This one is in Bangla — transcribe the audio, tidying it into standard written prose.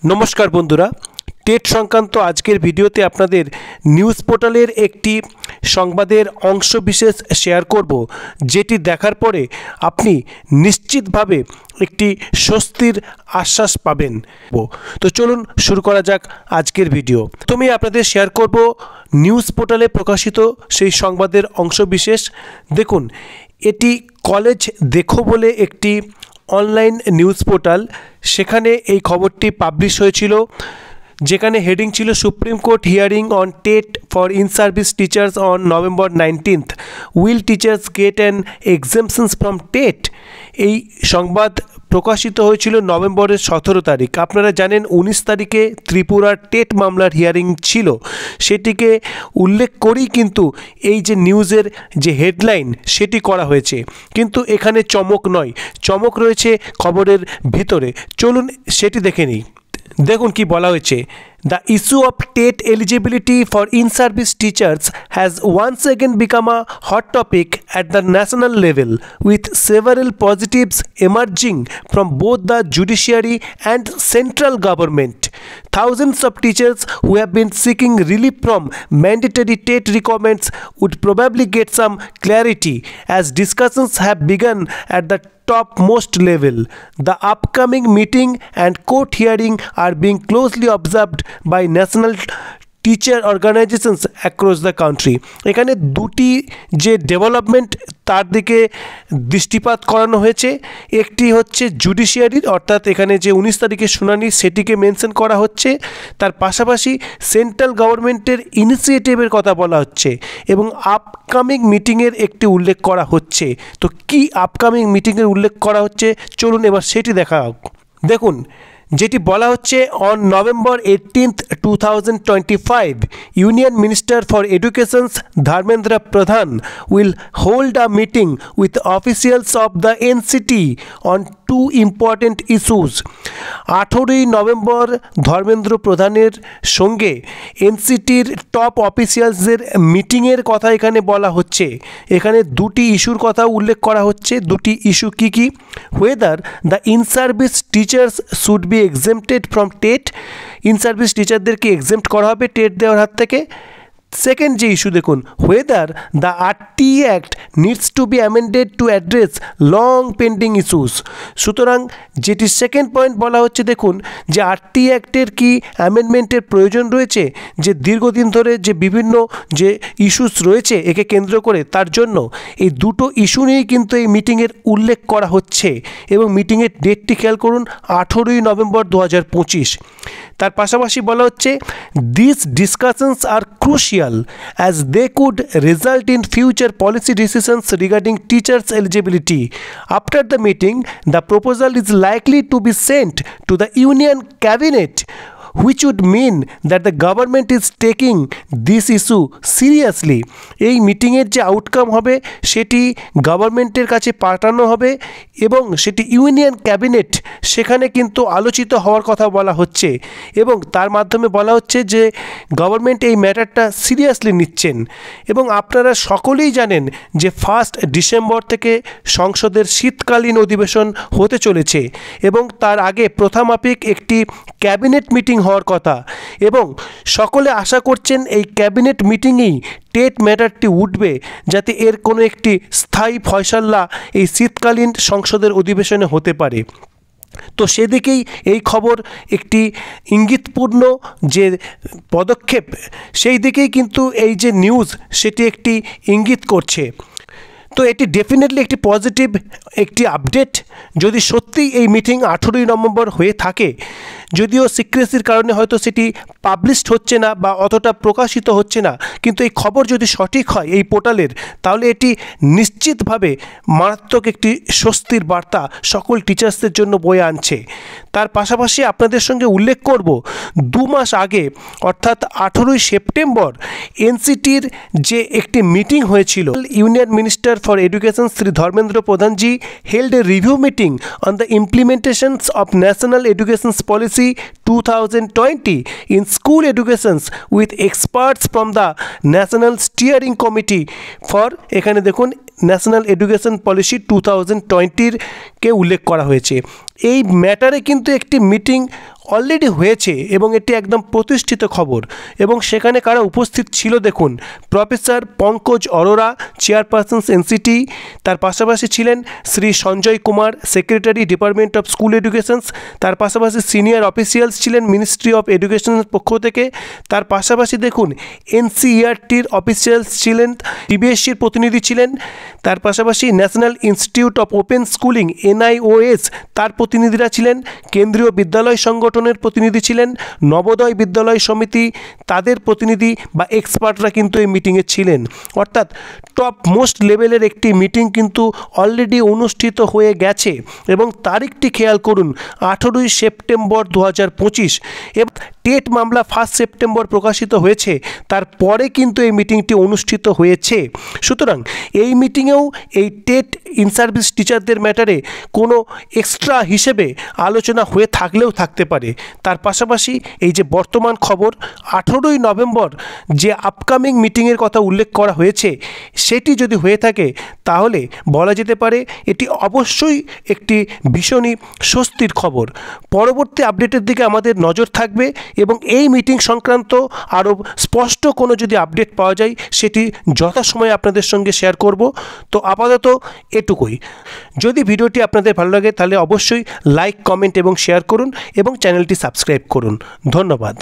नमस्कार बंधुरा टेट संक्रांत आजकेर भिडियोते आपनादेर निউজ पोर्टालेर एकटी संबादेर अंशविशेष शेयर करब जेटी देखार परे आपनी निश्चितभावे एकटी स्वस्तिर आश्वास पाबेन। तो चलुन शुरू करा जाक आजकेर भिडियो। प्रथमेই आपनादेर शेयर करब निউজ पोर्टाले प्रकाशित सेई संबादेर अंशविशेष। देखुन एटी कलेज देखो बोले एकटी অনলাইন নিউজ পোর্টাল, সেখানে এই খবরটি পাবলিশ হয়েছিল, যেখানে হেডিং ছিল supreme court hearing on TET for in service teachers on November 19th, will teachers get an exemptions from TET. এই সংবাদ প্রকাশিত হয়েছিল নভেম্বরের 17 তারিখ। আপনারা জানেন 19 তারিখে ত্রিপুরার টেট মামলার হিয়ারিং ছিল, সেটিকে উল্লেখ করেই কিন্তু এই যে নিউজের যে হেডলাইন সেটি করা হয়েছে। কিন্তু এখানে চমক নয়, চমক রয়েছে খবরের ভিতরে। চলুন সেটি দেখে নিই। দেখুন কি বলা হয়েছে। The issue of TET eligibility for in-service teachers has once again become a hot topic at the national level, with several positives emerging from both the judiciary and central government. Thousands of teachers who have been seeking relief from mandatory TET requirements would probably get some clarity as discussions have begun at the topmost level. The upcoming meeting and court hearing are being closely observed by national teacher organisations across the country. এখানে দুটি যে ডেভেলপমেন্ট তার দিকে দৃষ্টিপাত করানো হয়েছে। একটি হচ্ছে জুডিশিয়ারির, অর্থাৎ এখানে যে 19 তারিখের শুনানি সেটিকে মেনশন করা হচ্ছে, তার পাশাপাশি সেন্ট্রাল গভর্নমেন্টের ইনিশিয়েটিভের কথা বলা হচ্ছে এবং আপকামিং মিটিংয়ের একটি উল্লেখ করা হচ্ছে। তো কি আপকামিং মিটিংয়ের উল্লেখ করা হচ্ছে চলুন এবার সেটি দেখা হোক। দেখুন যেটি বলা হচ্ছে, on November 18th, 2025, union minister for educations Dharmendra Pradhan will hold a meeting with officials of the NCT on two important issues. 18ই নভেম্বর ধর্মেন্দ্র প্রধানের সঙ্গে এনসিটির টপ অফিসিয়ালসদের মিটিংয়ের কথা এখানে বলা হচ্ছে। এখানে দুটি ইস্যুর কথা উল্লেখ করা হচ্ছে। দুটি ইস্যু কি কি? Whether the in service teachers should be exempted from TET, in service টিচারদেরকে এক্সেম্পট করা হবে টেট দেওয়ার হাত থেকে। সেকেন্ড যে ইস্যু দেখুন, whether the RT act needs to B amended to address long pending issues. সুতরাং যেটি সেকেন্ড পয়েন্ট বলা হচ্ছে, দেখুন যে আরটি অ্যাক্টের কি অ্যামেন্ডমেন্টের প্রয়োজন রয়েছে, যে দীর্ঘদিন ধরে যে বিভিন্ন যে ইস্যুস রয়েছে একে কেন্দ্র করে, তার জন্য এই দুটো ইস্যু নিয়েই কিন্তু এই মিটিংয়ের উল্লেখ করা হচ্ছে এবং মিটিংয়ের ডেটটি খেয়াল করুন 18ই নভেম্বর 2025। তার পাশাপাশি বলা হচ্ছে, this discussions are crucial as they could result in future policy decisions regarding teachers' eligibility. After the meeting, the proposal is likely to be sent to the Union Cabinet, which would mean that the government is taking this issue seriously. এই মিটিংয়ের যে আউটকাম হবে সেটি গভর্নমেন্টের কাছে পাঠানো হবে এবং সেটি ইউনিয়ন ক্যাবিনেট সেখানে কিন্তু আলোচিত হওয়ার কথা বলা হচ্ছে এবং তার মাধ্যমে বলা হচ্ছে যে গভর্নমেন্ট এই ম্যাটারটা সিরিয়াসলি নিচ্ছেন। এবং আপনারা সকলেই জানেন যে 1 ডিসেম্বর থেকে সংসদের শীতকালীন অধিবেশন হতে চলেছে এবং তার আগে প্রথমাপিক একটি ক্যাবিনেট মিটিং হওয়ার কথা এবং সকলে আশা করছেন এই ক্যাবিনেট মিটিংয়েই টেট ম্যাটারটি উঠবে, যাতে এর কোনো একটি স্থায়ী ফয়সালা এই শীতকালীন সংসদের অধিবেশনে হতে পারে। তো সেদিকেই এই খবর একটি ইঙ্গিতপূর্ণ যে পদক্ষেপ, সেই দিকেই কিন্তু এই যে নিউজ সেটি একটি ইঙ্গিত করছে। তো এটি ডেফিনেটলি একটি পজিটিভ একটি আপডেট যদি সত্যিই এই মিটিং 18ই নভেম্বর হয়ে থাকে। যদিও সিক্রেসির কারণে হয়তো সেটি পাবলিশড হচ্ছে না বা অতটা প্রকাশিত হচ্ছে না, কিন্তু এই খবর যদি সঠিক হয় এই পোর্টালের, তাহলে এটি নিশ্চিতভাবে মারাত্মক একটি স্বস্তির বার্তা সকল টিচার্সদের জন্য বয়ে আনছে। তার পাশাপাশি আপনাদের সঙ্গে উল্লেখ করব 2 মাস আগে অর্থাৎ 18ই সেপ্টেম্বর এনসিটির যে একটি মিটিং হয়েছিল, union minister for education Shri Dharmendra Pradhanji held a review meeting on the implementations of national education policy 2020 in school education with experts from the National Steering Committee for এখানে দেখুন ন্যাশনাল এডুকেশন পলিসি 2020 কে উল্লেখ করা হয়েছে। এই ম্যাটারে কিন্তু একটি মিটিং অলরেডি হয়েছে এবং এটি একদম প্রতিষ্ঠিত খবর। এবং সেখানে কারা উপস্থিত ছিল দেখুন, professor Pankaj Arora, chairperson NCT, তার পাশাপাশি ছিলেন Shri Sanjay Kumar, secretary department of school educations, তার পাশাপাশি সিনিয়র অফিসিয়ালস ছিলেন মিনিস্ট্রি অফ এডুকেশনের পক্ষ থেকে, তার পাশাপাশি দেখুন এনসিইআরটির অফিসিয়ালস ছিলেন, সিবিএসসির প্রতিনিধি ছিলেন, তার পাশাপাশি national institute of open schooling NIOS তার প্রতিনিধিরা ছিলেন, কেন্দ্রীয় বিদ্যালয় সংগঠনের প্রতিনিধি ছিলেন, নবোদয় বিদ্যালয় সমিতি তাদের প্রতিনিধি বা এক্সপার্টরা কিন্তু এই মিটিংয়ে ছিলেন। অর্থাৎ টপ মোস্ট লেভেলের একটি মিটিং কিন্তু অলরেডি অনুষ্ঠিত হয়ে গেছে। এবং তারিখটি খেয়াল করুন, 18ই সেপ্টেম্বর 2025। এবং টেট মামলা 1 সেপ্টেম্বর প্রকাশিত হয়েছে, তারপরে কিন্তু এই মিটিংটি অনুষ্ঠিত হয়েছে। সুতরাং এই মিটিংয়েও এই টেট ইন সার্ভিস টিচারদের ম্যাটারে কোনো এক্সট্রা হিসেবে আলোচনা হয়ে থাকলেও থাকতে পারে। তার পাশাপাশি এই যে বর্তমান খবর, 18ই নভেম্বর যে আপকামিং মিটিংয়ের কথা উল্লেখ করা হয়েছে, সেটি যদি হয়ে থাকে তাহলে বলা যেতে পারে এটি অবশ্যই একটি ভীষণই স্বস্তির খবর। পরবর্তী আপডেটের দিকে আমাদের নজর থাকবে এবং এই মিটিং সংক্রান্ত আরও স্পষ্ট কোনো যদি আপডেট পাওয়া যায় সেটি যথাসময়ে আপনাদের সঙ্গে শেয়ার করব। তো আপাতত এটুকুই। যদি ভিডিওটি আপনাদের ভালো লাগে তাহলে অবশ্যই লাইক, কমেন্ট এবং শেয়ার করুন এবং চ্যানেলটি সাবস্ক্রাইব করুন। ধন্যবাদ।